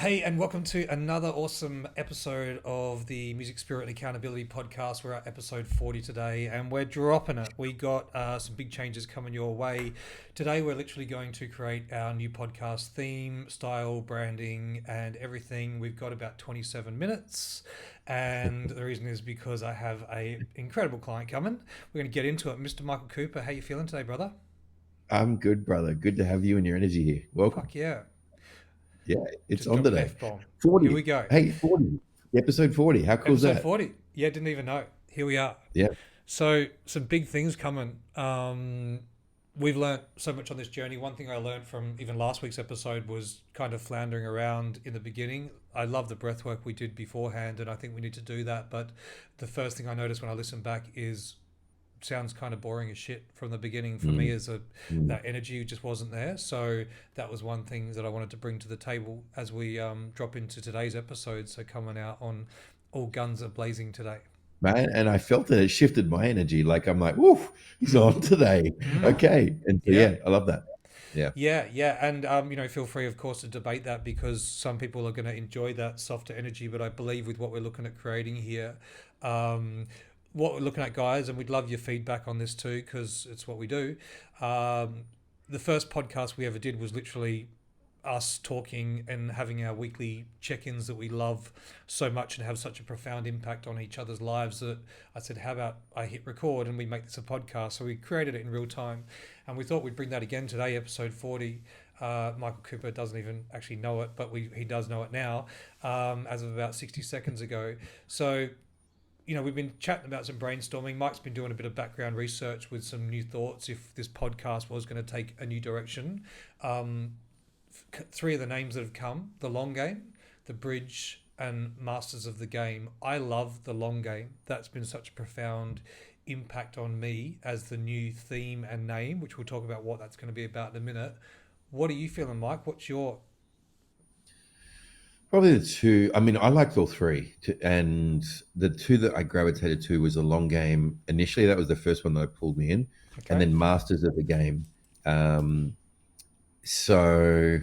Hey, and welcome to another awesome episode of the Music Spirit and Accountability Podcast. We're at episode 40 today, and we're dropping it. We got some big changes coming your way. Today, we're literally going to create our new podcast theme, style, branding, and everything. We've got about 27 minutes, and the reason is because I have a incredible client coming. We're going to get into it. Mr. Michael Cooper, how you feeling today, brother? I'm good, brother. Good to have you and your energy here. Welcome. Fuck yeah. Yeah, it's Just on dropped an today. F-bomb. Here 40. we go. Hey, 40. Episode 40. How cool is Episode that? 40. Yeah, didn't even know. Here we are. Yeah. So some big things coming. We've learnt so much on this journey. One thing I learned from even last week's episode was kind of floundering around in the beginning. I love the breath work we did beforehand, and I think we need to do that. But the first thing I noticed when I listen back is sounds kind of boring as shit from the beginning for me Mm, as a mm. that energy just wasn't there. So that was one thing that I wanted to bring to the table as we drop into today's episode. So coming out on all guns are blazing today. Man, and I felt that it shifted my energy. Like I'm like, woof, he's Mm. on today. Mm. Okay. And so, Yeah. yeah, I love that. Yeah. Yeah, and feel free, of course, to debate that because some people are going to enjoy that softer energy. But I believe with what we're looking at creating here, um, what we're looking at, guys, and we'd love your feedback on this too because it's what we do. Um, the first podcast we ever did was literally us talking and having our weekly check-ins that we love so much and have such a profound impact on each other's lives that I said, how about I hit record and we make this a podcast? So we created it in real time, and we thought we'd bring that again today, episode 40. Michael Cooper doesn't even actually know it, but he does know it now, as of about 60 seconds ago. So we've been chatting about some brainstorming. Mike's been doing a bit of background research with some new thoughts if this podcast was going to take a new direction. Um, Three of the names that have come: the long game, the bridge, and masters of the game. I love the long game. That's been such a profound impact on me as the new theme and name, which we'll talk about what that's going to be about in a minute. What are you feeling, Mike? What's your Probably the two. I mean, I liked all three. And the two that I gravitated to was a long game. Initially, that was the first one that pulled me in. And okay? then Masters of the Game. Um, so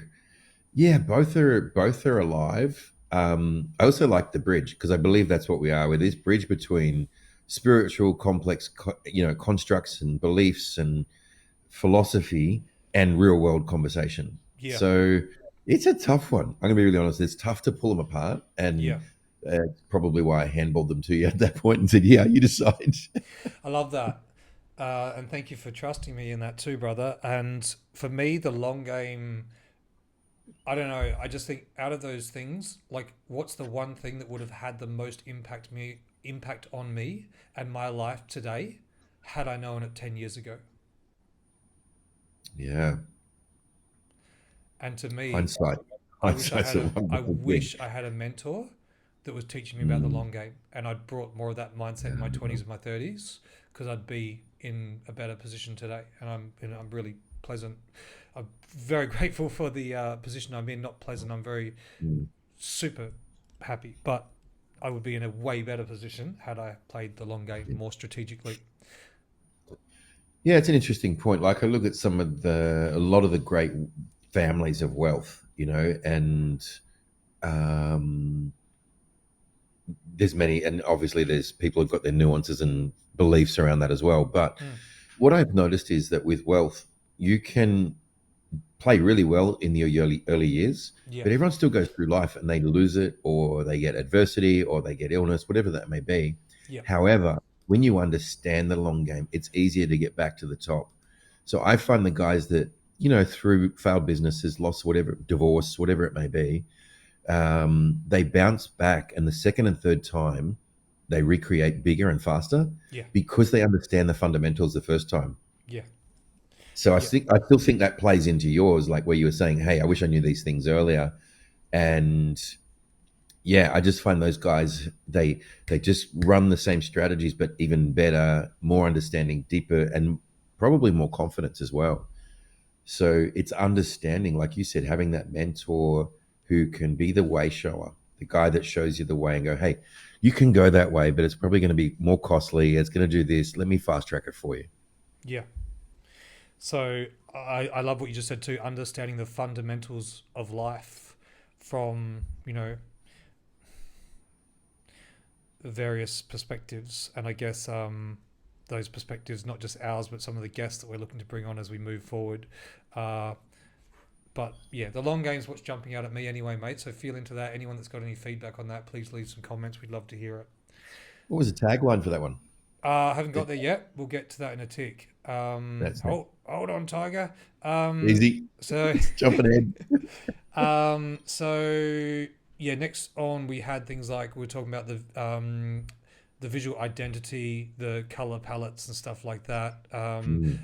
Yeah, both are alive. I also like the bridge because I believe that's what we are. We're this bridge between spiritual, complex, constructs and beliefs and philosophy and real world conversation. Yeah, So it's a tough one. I'm gonna be really honest. It's tough to pull them apart, and yeah. it's probably why I handballed them to you at that point and said, "Yeah, you decide." I love that. And thank you for trusting me in that too, brother. And for me, the long game, I don't know. I just think out of those things, like what's the one thing that would have had the most impact on me and my life today had I known it 10 years ago? Yeah, And to me, hindsight. I wish I Hindsight's had a a I wonderful thing. wish I had a mentor that was teaching me about the Mm, long game, and I'd brought more of that mindset in my yeah. 20s and my 30s because I'd be in a better position today. And I'm really pleasant. I'm very grateful for the position I'm in. Not pleasant. I'm very Mm. super happy, but I would be in a way better position had I played the long game more strategically. Yeah, it's an interesting point. Like I look at a lot of the great families of wealth, and um, there's many, and obviously there's people who've got their nuances and beliefs around that as well. But Mm, what I've noticed is that with wealth, you can play really well in the early years, yeah, but everyone still goes through life and they lose it, or they get adversity, or they get illness, whatever that may be. yeah, However, when you understand the long game, it's easier to get back to the top. So I find the guys that, through failed businesses, loss, whatever, divorce, whatever it may be, they bounce back, and the second and third time, they recreate bigger and faster yeah, because they understand the fundamentals the first time. yeah, So I yeah, think I still think that plays into yours, like where you were saying, "Hey, I wish I knew these things earlier." And yeah, I just find those guys they just run the same strategies, but even better, more understanding, deeper, and probably more confidence as well. So it's understanding, like you said, having that mentor who can be the way shower, the guy that shows you the way and go, "Hey, you can go that way, but it's probably going to be more costly. It's going to do this. Let me fast track it for you." yeah. So I love what you just said too. Understanding the fundamentals of life from, various perspectives, and I guess those perspectives, not just ours, but some of the guests that we're looking to bring on as we move forward. Uh, but yeah, the long game's what's jumping out at me anyway, mate. So feel into that. Anyone that's got any feedback on that, please leave some comments. We'd love to hear it. What was the tagline for that one? I haven't got there yet. We'll get to that in a tick. That's it. Hold on, Tiger. Um, Easy. so Jumping ahead. so yeah, next on we had things like we were talking about the visual identity, the color palettes and stuff like that. Mm.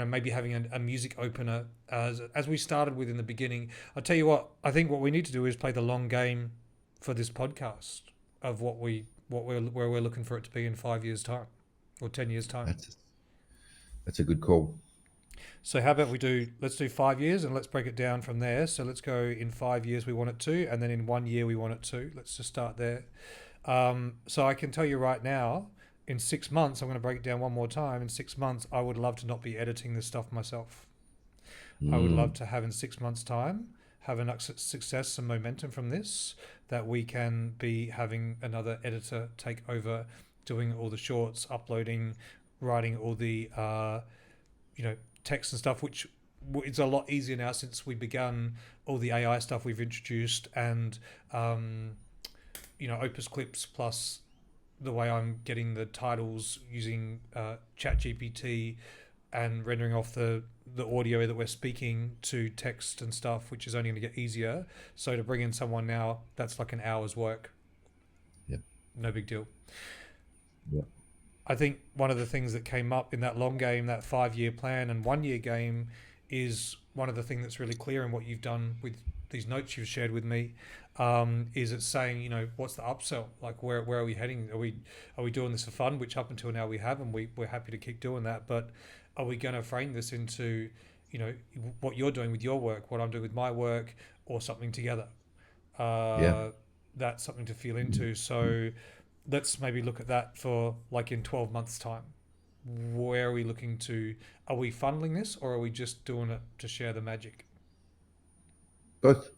Maybe having a music opener as we started with in the beginning. I'll tell you what, I think what we need to do is play the long game for this podcast of where we're looking for it to be in 5 years' time or 10 years' time. That's a good call. So how about let's do 5 years and let's break it down from there. So let's go in 5 years we want it to, and then in 1 year we want it to. Let's just start there. So I can tell you right now, in 6 months, I'm going to break it down one more time. In 6 months, I would love to not be editing this stuff myself. I would love to have in 6 months' time, have enough success and momentum from this that we can be having another editor take over, doing all the shorts, uploading, writing all the, text and stuff, which is a lot easier now since we begun all the AI stuff we've introduced, and Opus Clips plus the way I'm getting the titles using Chat GPT and rendering off the audio that we're speaking to text and stuff, which is only going to get easier. So to bring in someone now, that's like an hour's work. Yeah. No big deal. Yeah. I think one of the things that came up in that long game, that 5 year plan and 1 year game, is one of the things that's really clear in what you've done with these notes you've shared with me. Is it saying, what's the upsell? Like, where are we heading? Are we doing this for fun? Which up until now we have, and we're happy to keep doing that. But are we going to frame this into, what you're doing with your work, what I'm doing with my work, or something together? Yeah. That's something to feel into. So let's maybe look at that for like in 12 months' time. Where are we looking to? Are we funneling this, or are we just doing it to share the magic? Both.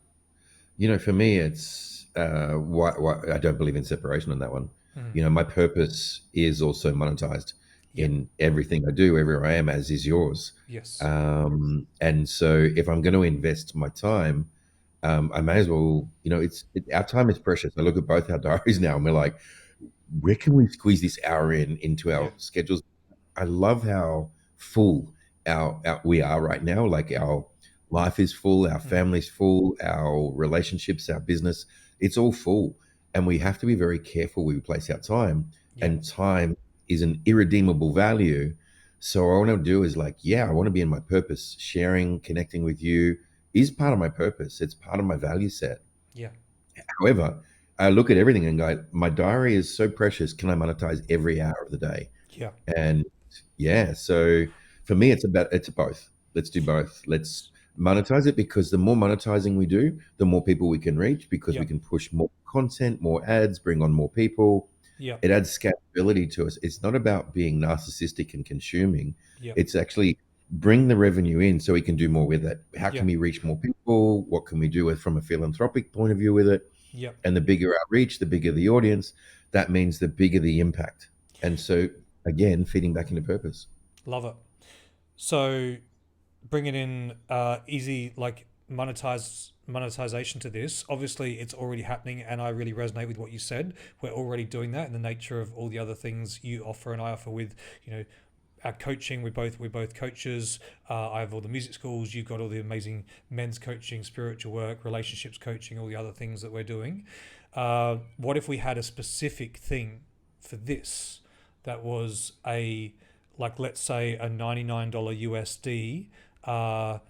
For me, it's why I don't believe in separation on that one. Mm. My purpose is also monetized Yep. in everything I do, everywhere I am, as is yours. Yes. And so, if I'm going to invest my time, I may as well. Our time is precious. I look at both our diaries now, and we're like, where can we squeeze this hour into Yeah. our schedules? I love how full our we are right now. Like our life is full, our family's full, our relationships, our business, it's all full. And we have to be very careful where we place our time. Yeah. And time is an irredeemable value. So what I want to do is like, I want to be in my purpose. Sharing, connecting with you is part of my purpose. It's part of my value set. Yeah. However, I look at everything and go, my diary is so precious. Can I monetize every hour of the day? Yeah. And so for me, it's both. Let's do both. Let's monetize it, because the more monetizing we do, the more people we can reach, because we can push more content, more ads, bring on more people. Yeah. It adds scalability to us. It's not about being narcissistic and consuming. Yeah. It's actually bring the revenue in so we can do more with it. How can we reach more people? What can we do from a philanthropic point of view with it? Yeah. And the bigger our reach, the bigger the audience, that means the bigger the impact. And so, again, feeding back into purpose. Love it. So bringing in easy like monetization to this. Obviously, it's already happening, and I really resonate with what you said. We're already doing that in the nature of all the other things you offer and I offer with, our coaching. We're both coaches. I have all the music schools. You've got all the amazing men's coaching, spiritual work, relationships coaching, all the other things that we're doing. What if we had a specific thing for this that was let's say a $99 USD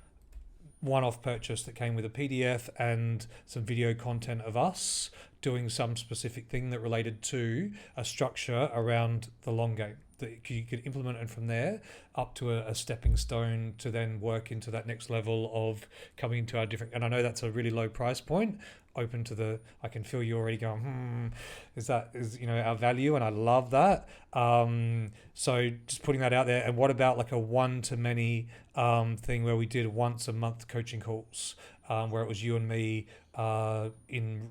one-off purchase that came with a PDF and some video content of us doing some specific thing that related to a structure around the long game that you could implement, and from there up to a stepping stone to then work into that next level of coming into our different. And I know that's a really low price point, open to I can feel you already going, is our value, and I love that. So just putting that out there. And what about like a one-to-many thing where we did once a month coaching calls, where it was you and me in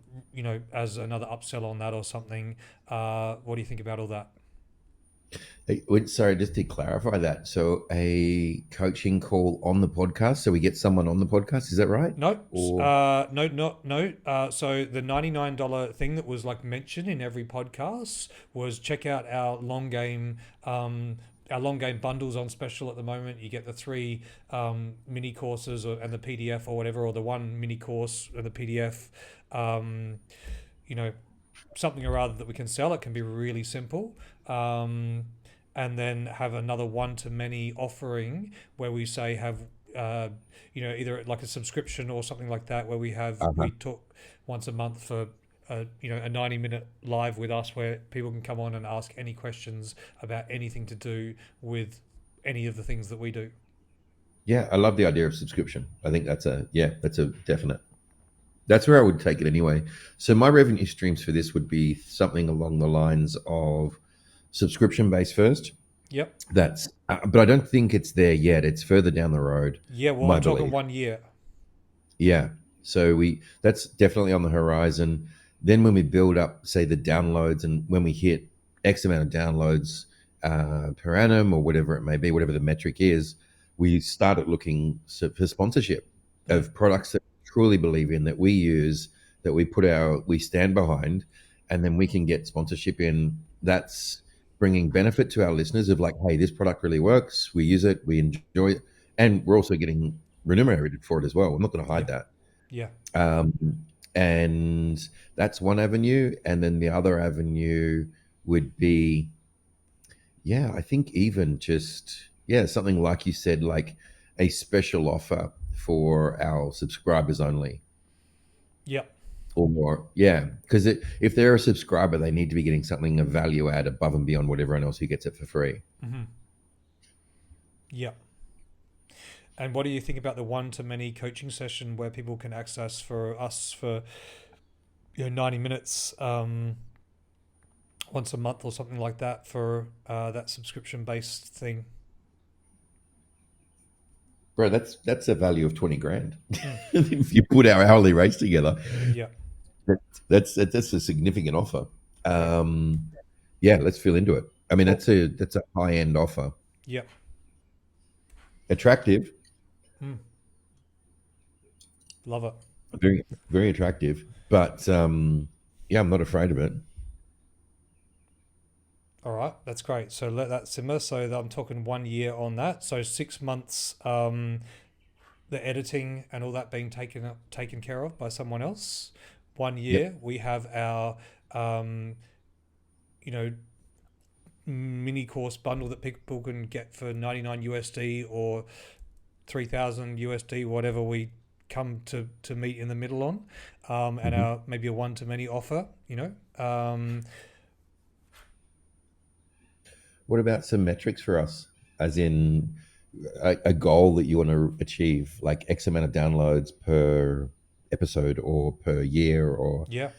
as another upsell on that or something. What do you think about all that? Sorry, just to clarify that. So a coaching call on the podcast. So we get someone on the podcast. Is that right? No, Or no, not no. So the $99 thing that was like mentioned in every podcast was check out our long game bundles on special at the moment. You get the three mini courses and the PDF or whatever, or the one mini course and the PDF. Um, you know, something or other that we can sell. It can be really simple. And then have another one to many offering where we say have uh, either like a subscription or something like that where uh-huh. we talk once a month for a 90-minute live with us where people can come on and ask any questions about anything to do with any of the things that we do. Yeah, I love the idea of subscription. I think that's a definite. That's where I would take it anyway. So my revenue streams for this would be something along the lines of subscription based first. Yep. But I don't think it's there yet. It's further down the road, Yeah, well, my I'm talking belief. 1 year. Yeah. So that's definitely on the horizon. Then when we build up, say the downloads, and when we hit X amount of downloads per annum or whatever it may be, whatever the metric is, we started looking for sponsorship Mm, of products that we truly believe in, that we use, that we stand behind, and then we can get sponsorship in. That's bringing benefit to our listeners of like, hey, this product really works. We use it, we enjoy it, and we're also getting remunerated for it as well. I'm not going to yeah, hide that. yeah, Um, and that's one avenue. And then the other avenue would be, yeah, I think even just, yeah, something like you said, like a special offer for our subscribers only yeah. or more. Yeah. Because if they're a subscriber, they need to be getting something of value add above and beyond what everyone else who gets it for free. Hmm. Yeah. And what do you think about the one to many coaching session where people can access for us for 90 minutes once a month or something like that for that subscription based thing? Bro, that's a value of 20 grand. Mm, If you put our hourly rates together, yeah, that's a significant offer. yeah, Um, yeah, let's feel into it. I mean, cool. that's a high end offer, Yeah, attractive, mm, love it. very attractive. But yeah, I'm not afraid of it. All right, that's great. So let that simmer. So I'm talking 1 year on that. So 6 months, the editing and all that being taken care of by someone else. One Yep. year, we have our um, you know mini course bundle that people can get for 99 USD or 3,000 USD, whatever we come to meet in the middle on, and hmm our maybe a one to many offer. What about some metrics for us, as in a goal that you want to achieve, like X amount of downloads per episode or per year, or Yeah.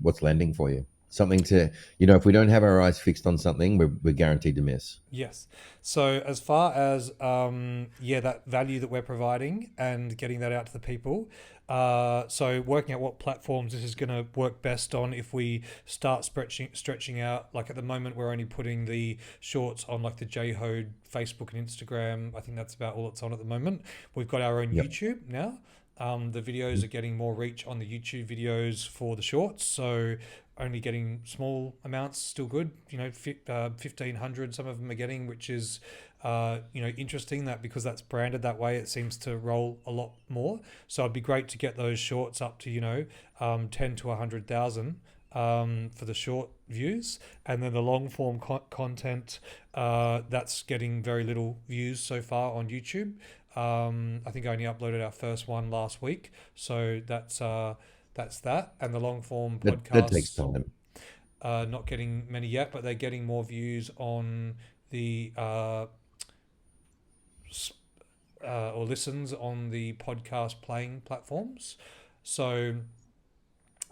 what's landing for you? Something to, if we don't have our eyes fixed on something, we're guaranteed to miss. Yes. So as far as that value that we're providing and getting that out to the people, so working out what platforms this is going to work best on if we start stretching out. Like at the moment, we're only putting the shorts on like the Hoad Facebook and Instagram. I think that's about all it's on at the moment. We've got our own Yep. YouTube now. The videos are getting more reach on the YouTube videos for the shorts, so only getting small amounts, still good. 1,500. Some of them are getting, which is interesting. That because that's branded that way, it seems to roll a lot more. So it'd be great to get those shorts up to 10 to 100,000 for the short views, and then the long form content that's getting very little views so far on YouTube. I think I only uploaded our first one last week, so that's that. And the long form That takes podcasts, time. not getting many yet, but they're getting more views on the or listens on the podcast playing platforms. So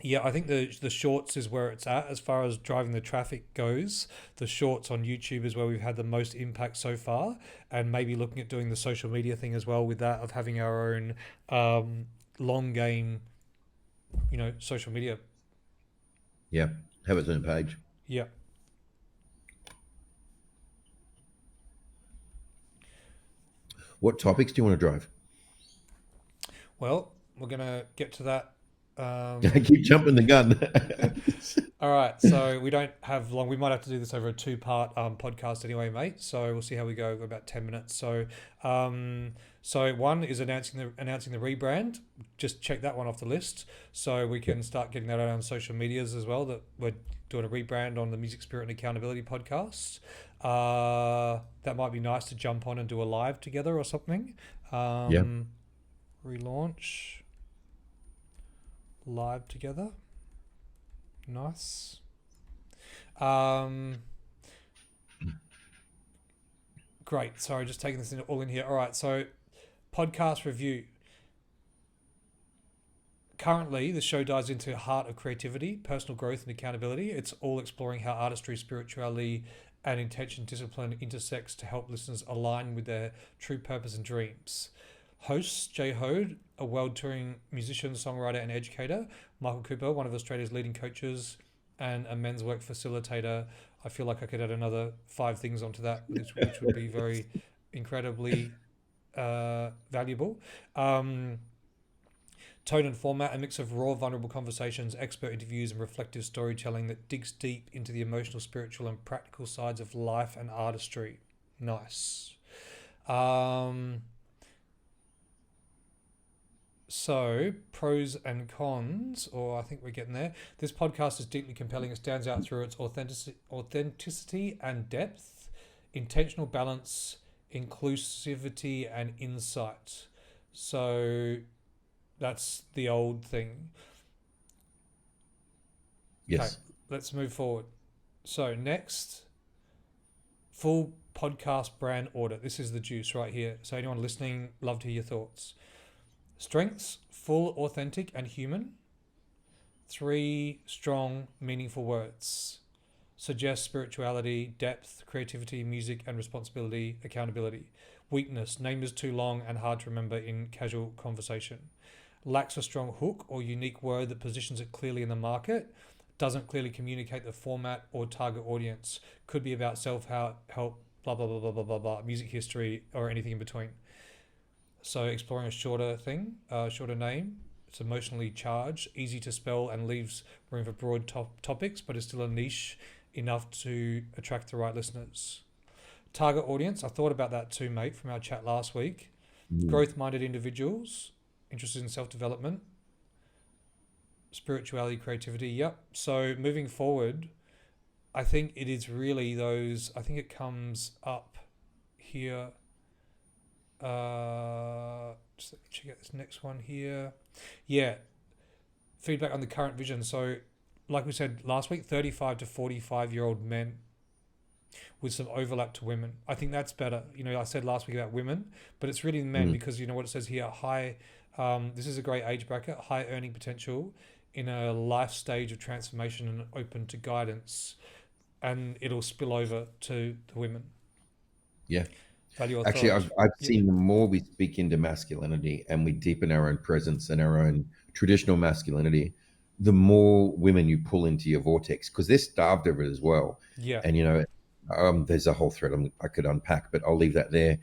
yeah, I think the shorts is where it's at as far as driving the traffic goes. The shorts on YouTube is where we've had the most impact so far, and maybe looking at doing the social media thing as well with that of having our own long game social media. Yeah. Have its own page. Yeah. What topics do you want to drive? Well, we're gonna get to that. I keep jumping the gun. All right, so we don't have long. We might have to do this over a two-part podcast anyway, mate. So we'll see how we go. We've got about 10 minutes. So one is announcing the rebrand. Just check that one off the list, so we Yeah. can start getting that out on social medias as well. That we're doing a rebrand on the Music Spirit and Accountability podcast. That might be nice to jump on and do a live together or something. Yeah. Relaunch live together. Nice. Um, Great. Sorry, just taking this all in here. All right. So, podcast review. Currently, the show dives into the heart of creativity, personal growth, and accountability. It's all exploring how artistry, spirituality, and intention discipline intersects to help listeners align with their true purpose and dreams. Hosts Jay Hoad, a world touring musician, songwriter, and educator. Michael Cooper, one of Australia's leading coaches and a men's work facilitator. I feel like I could add another 5 things onto that, which would be very incredibly valuable. Tone and format, a mix of raw, vulnerable conversations, expert interviews, and reflective storytelling that digs deep into the emotional, spiritual, and practical sides of life and artistry. Nice. So, pros and cons, or I think we're getting there. This podcast is deeply compelling. It stands out through its authenticity and depth, intentional balance, inclusivity, and insight. So, that's the old thing. Okay, Yes. let's move forward. So, next, full podcast brand audit. This is the juice right here. So, anyone listening, love to hear your thoughts. Strengths: full, authentic, and human. 3 strong, meaningful words. Suggest spirituality, depth, creativity, music, and responsibility, accountability. Weakness: name is too long and hard to remember in casual conversation. Lacks a strong hook or unique word that positions it clearly in the market. Doesn't clearly communicate the format or target audience. Could be about self-help, blah, blah, blah, blah, blah, blah, blah, music history, or anything in between. So exploring a shorter name. It's emotionally charged, easy to spell, and leaves room for broad topics, but is still a niche enough to attract the right listeners. Target audience, I thought about that too, mate, from our chat last week. Mm. Growth-minded individuals, interested in self-development, spirituality, creativity. Yep. So moving forward, I think it is really those. I think it comes up here. Just let me check out this next one here. Yeah, feedback on the current vision. So, like we said last week, 35 to 45-year-old men with some overlap to women. I think that's better. I said last week about women, but it's really men Mm. because you know what it says here. High. This is a great age bracket. High earning potential in a life stage of transformation and open to guidance, and it'll spill over to the women. Yeah. Value Actually, authority. I've Yep. seen the more we speak into masculinity and we deepen our own presence and our own traditional masculinity, the more women you pull into your vortex because they're starved of it as well. Yeah. And there's a whole thread I could unpack, but I'll leave that there.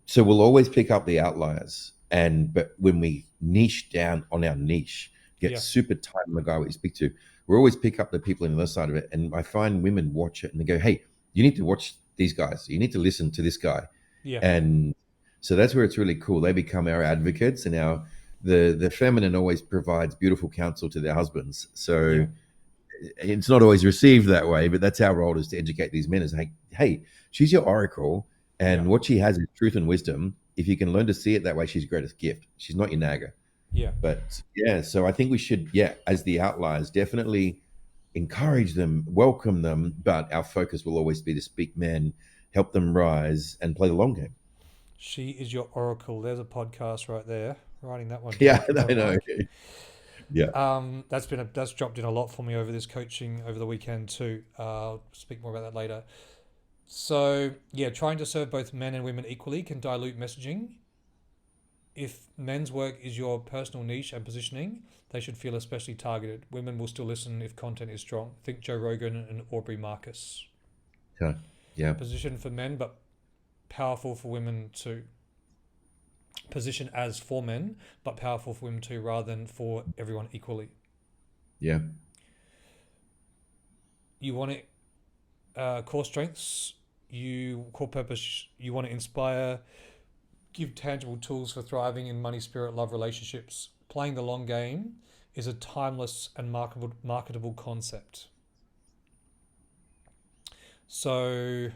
So we'll always pick up the outliers, but when we niche down on our niche, get Yeah. super tight on the guy we speak to, we'll always pick up the people on the other side of it. And I find women watch it and they go, "Hey, you need to watch these guys. You need to listen to this guy." Yeah. And so that's where it's really cool. They become our advocates, and the feminine always provides beautiful counsel to their husbands. Yeah. So it's not always received that way, but that's our role, is to educate these men. Is like, hey, she's your oracle, Yeah. and what she has is truth and wisdom. If you can learn to see it that way, she's your greatest gift. She's not your nagger. Yeah. But yeah, so I think we should, as the outliers, definitely encourage them, welcome them, but our focus will always be to speak men, help them rise, and play the long game. She is your oracle. There's a podcast right there. Writing that one down Yeah, if you don't I know. like. Yeah, That's dropped in a lot for me over this coaching over the weekend too. I'll speak more about that later. So yeah, trying to serve both men and women equally can dilute messaging If men's work is your personal niche and positioning, they should feel especially targeted. Women will still listen if content is strong. Think Joe Rogan and Aubrey Marcus. Huh. Yeah. Position for men, but powerful for women too. Position as for men, but powerful for women too, rather than for everyone equally. Yeah. You want it, core strengths, core purpose. You want to inspire, give tangible tools for thriving in money, spirit, love, relationships. Playing the long game is a timeless and marketable concept. So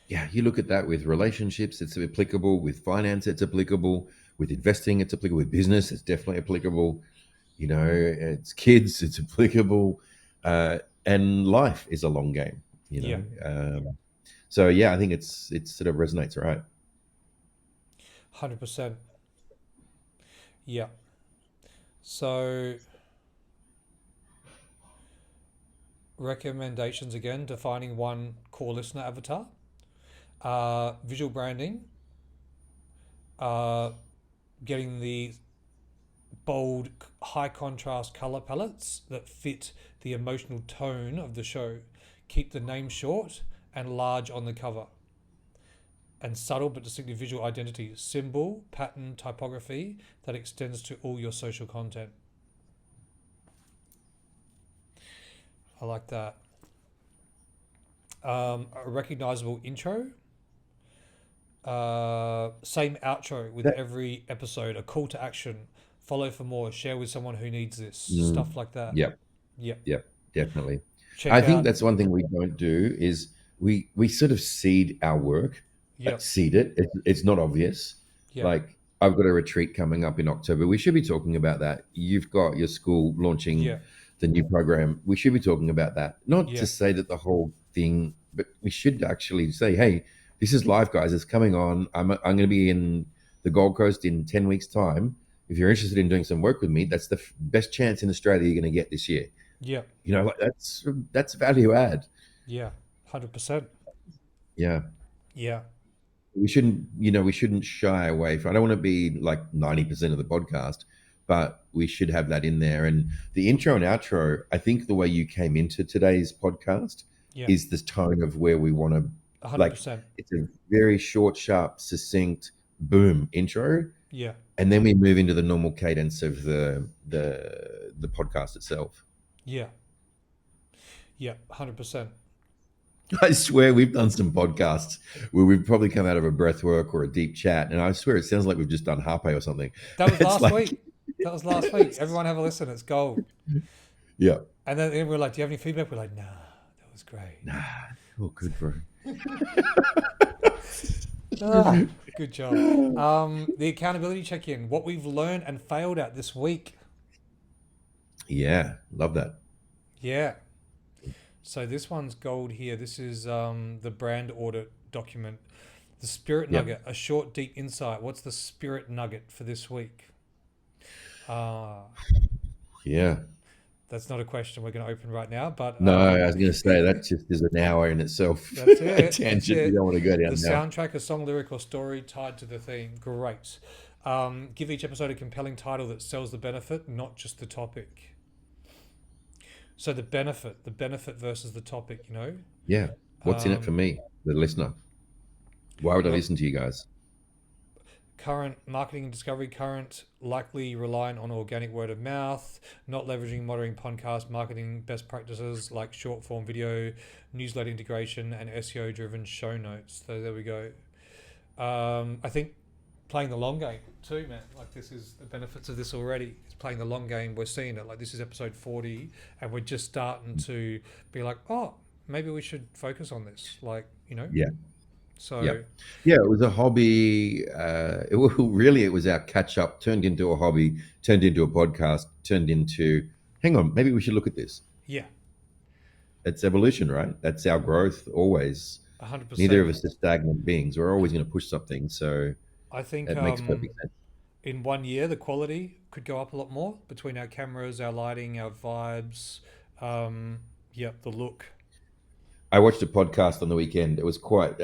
Yeah, you look at that with relationships, it's applicable. With finance, it's applicable. With investing, it's applicable. With business, it's definitely applicable. You know, it's kids, it's applicable. And life is a long game, you yeah, know. So yeah, I think it sort of resonates, right? 100%. Yeah. So recommendations again: defining one core listener avatar, visual branding, uh, getting the bold, high contrast color palettes that fit the emotional tone of the show. Keep the name short and large on the cover. And subtle but distinctive visual identity, symbol, pattern, typography that extends to all your social content. I like that. A recognizable intro. Same outro with That, every episode. A call to action. Follow for more. Share with someone who needs this. mm, Stuff like that. yep, Yep. yep, definitely. I Check think out. that's one thing we don't do is we sort of seed our work, Yep. seed it. It's not obvious. Yep. Like I've got a retreat coming up in October. We should be talking about that. You've got your school launching Yep. the new program. We should be talking about that. Not to Yep. say that the whole thing, but we should actually say, hey, this is live, guys. It's coming on. I'm going to be in the Gold Coast in 10 weeks' time. If you're interested in doing some work with me, that's the best chance in Australia you're going to get this year. Yep. You know, like that's value add. Yeah. 100%. Yeah. Yeah. We shouldn't shy away from. I don't want to be like 90% of the podcast, but we should have that in there. And the intro and outro, I think the way you came into today's podcast Yeah. is this tone of where we want to, like, 100%. it's a very short, sharp, succinct, boom intro, Yeah. and then we move into the normal cadence of the podcast itself. Yeah. Yeah. 100%. I swear we've done some podcasts where we've probably come out of a breath work or a deep chat, and I swear it sounds like we've just done Harpe or something. That was It's last like, week. That was last week. Everyone have a listen. It's gold. yeah, And then we're like, do you have any feedback? We're like, nah, that was great. nah, oh, good bro. Ah, good job. The accountability check-in. What we've learned and failed at this week. Yeah, love that. Yeah. So this one's gold here. This is the brand audit document. The spirit Yep. nugget, a short, deep insight. What's the spirit nugget for this week? Uh, Yeah. that's not a question we're going to open right now, but No, I was going to say that just is an hour in itself. that's A it. That's tangent we it. don't want to go The down now. soundtrack, a song, lyric, or story tied to the theme. Great. Give each episode a compelling title that sells the benefit, not just the topic. So the benefit versus the topic, you know? Yeah. What's in it for Um, me, the listener? Why would I well, listen to you guys? current marketing and discovery, current likely reliant on organic word of mouth, not leveraging modern podcast marketing best practices like short form video, newsletter integration, and SEO driven show notes. So there we go. I think playing the long game too, man. Like this is the benefits of this already. It's playing the long game. We're seeing it. Like this is episode 40, and we're just starting to be like, oh, maybe we should focus on this. Like, you know. Yeah. Yeah. So Yeah, it was a hobby. Really, it was our catch up turned into a hobby, turned into a podcast, turned into, hang on, maybe we should look at this. yeah, It's evolution, right? That's our growth always. hundred Neither percent. of us are stagnant beings. We're always going to push something. So I think it makes perfect sense. in 1 year the quality could go up a lot more between our cameras, our lighting, our vibes. Yep, the look. I watched a podcast on the weekend. It was quite,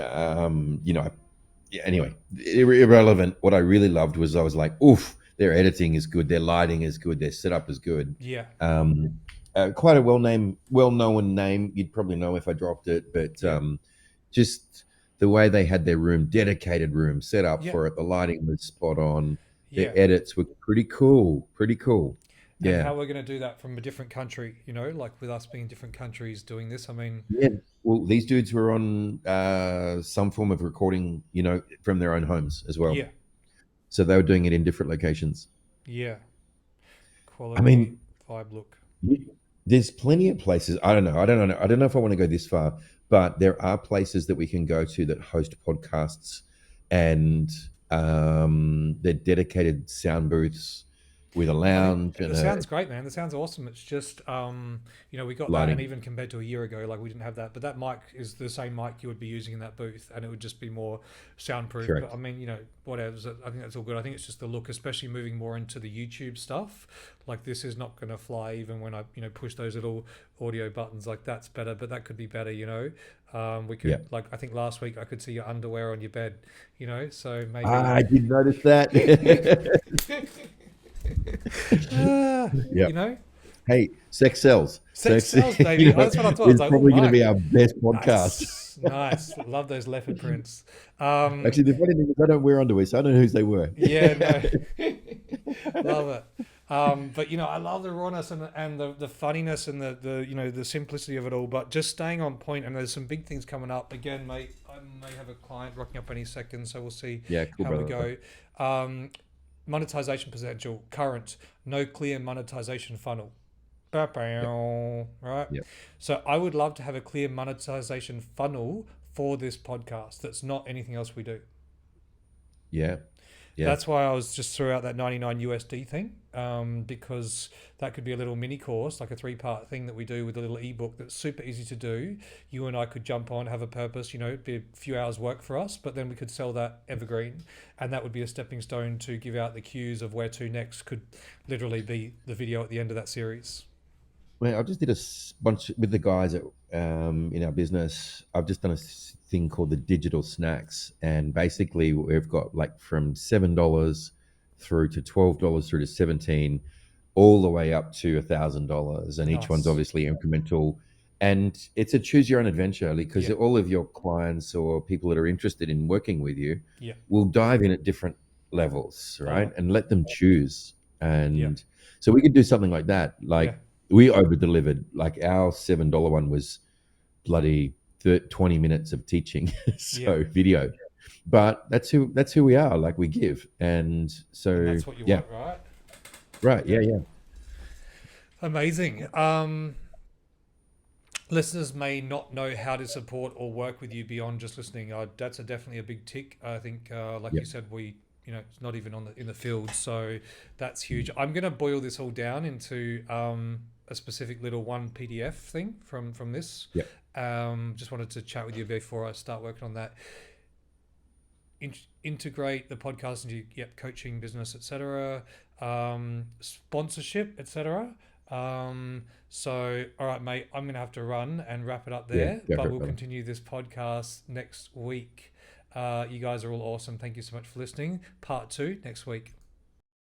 yeah, anyway, irrelevant. What I really loved was I was like, oof, their editing is good, their lighting is good, their setup is good. Yeah, Um, Quite a well-known name. You'd probably know if I dropped it, but yeah, just the way they had their room, dedicated room set up yeah, for it. The lighting was spot on. Their yeah. edits were pretty cool. Pretty cool. And Yeah. how we're going to do that from a different country, like with us being different countries doing this. I mean, Yeah. Well, these dudes were on some form of recording, from their own homes as well. yeah, So they were doing it in different locations. yeah, I quality mean, vibe look. there's plenty of places. I don't know. I don't know. I don't know if I want to go this far, but there are places that we can go to that host podcasts, and they're dedicated sound booths with a I think lounge and the a sound's great, man. The sound's awesome. It's just, we got that, and lighting. even compared to a year ago, like we didn't have that. But that mic is the same mic you would be using in that booth, and it would just be more soundproof. But I Correct. mean, whatever. I think that's all good. I think it's just the look, especially moving more into the YouTube stuff. Like this is not going to fly, even when I, push those little audio buttons. Like that's better, but that could be better. We Yeah. could, like, I think last week I could see your underwear on your bed. So maybe. I did notice that. You Yeah. know, Hey, sex sells. sex Sex, sells, baby. Oh, that's what I thought. I was is like, oh probably going to my, be our best podcast. nice, nice. Love those leopard prints. Actually, the funny thing is, I don't wear underwear, so I don't know whose they were. Yeah, no, love it. But I love the rawness and the funniness and the simplicity of it all. But just staying on point, and there's some big things coming up. Again, mate, I may have a client rocking up any second, so we'll see Yeah, cool, how we brother. go. Um, monetization potential current, no clear monetization funnel. Yep, Right. yep, So I would love to have a clear monetization funnel for this podcast. That's not anything else we do. yeah, yeah, That's why I was just threw out that 99 USD thing, because that could be a little mini course, like a 3-part thing that we do with a little ebook that's super easy to do. You and I could jump on, have a purpose, it'd be a few hours work for us, but then we could sell that evergreen, and that would be a stepping stone to give out the cues of where to next. Could literally be the video at the end of that series. Well, I just did a bunch with the guys in our business. I've just done a thing called the digital snacks, and basically we've got like from $7 through to $12 through to 17, all the way up to $1,000, and each one's Nice. obviously incremental. And it's a choose your own adventure because Yeah. all of your clients or people that are interested in working with you Yeah. will dive in at different levels, Love right? it. And let them choose. Yeah. And so we could do something like that. Yeah. Like we over delivered. Like our $7 one was bloody 20 minutes of teaching, Yeah. so video. But that's who we are. Like we give, and And so that's what you yeah, want, right? right, Yeah. yeah, yeah, Amazing. Listeners may not know how to support or work with you beyond just listening. That's definitely a big tick. I think, like yeah, you said, it's not even in the field, so that's huge. I'm going to boil this all down into a specific little one PDF thing from this. yeah, Just wanted to chat with you before I start working on that. Integrate the podcast into coaching, business, etc., sponsorship, etc. So all right, mate, I'm gonna have to run and wrap it up yeah. there, Go but for it, we'll brother. continue this podcast next week. You guys are all awesome. Thank you so much for listening. Part 2 next week.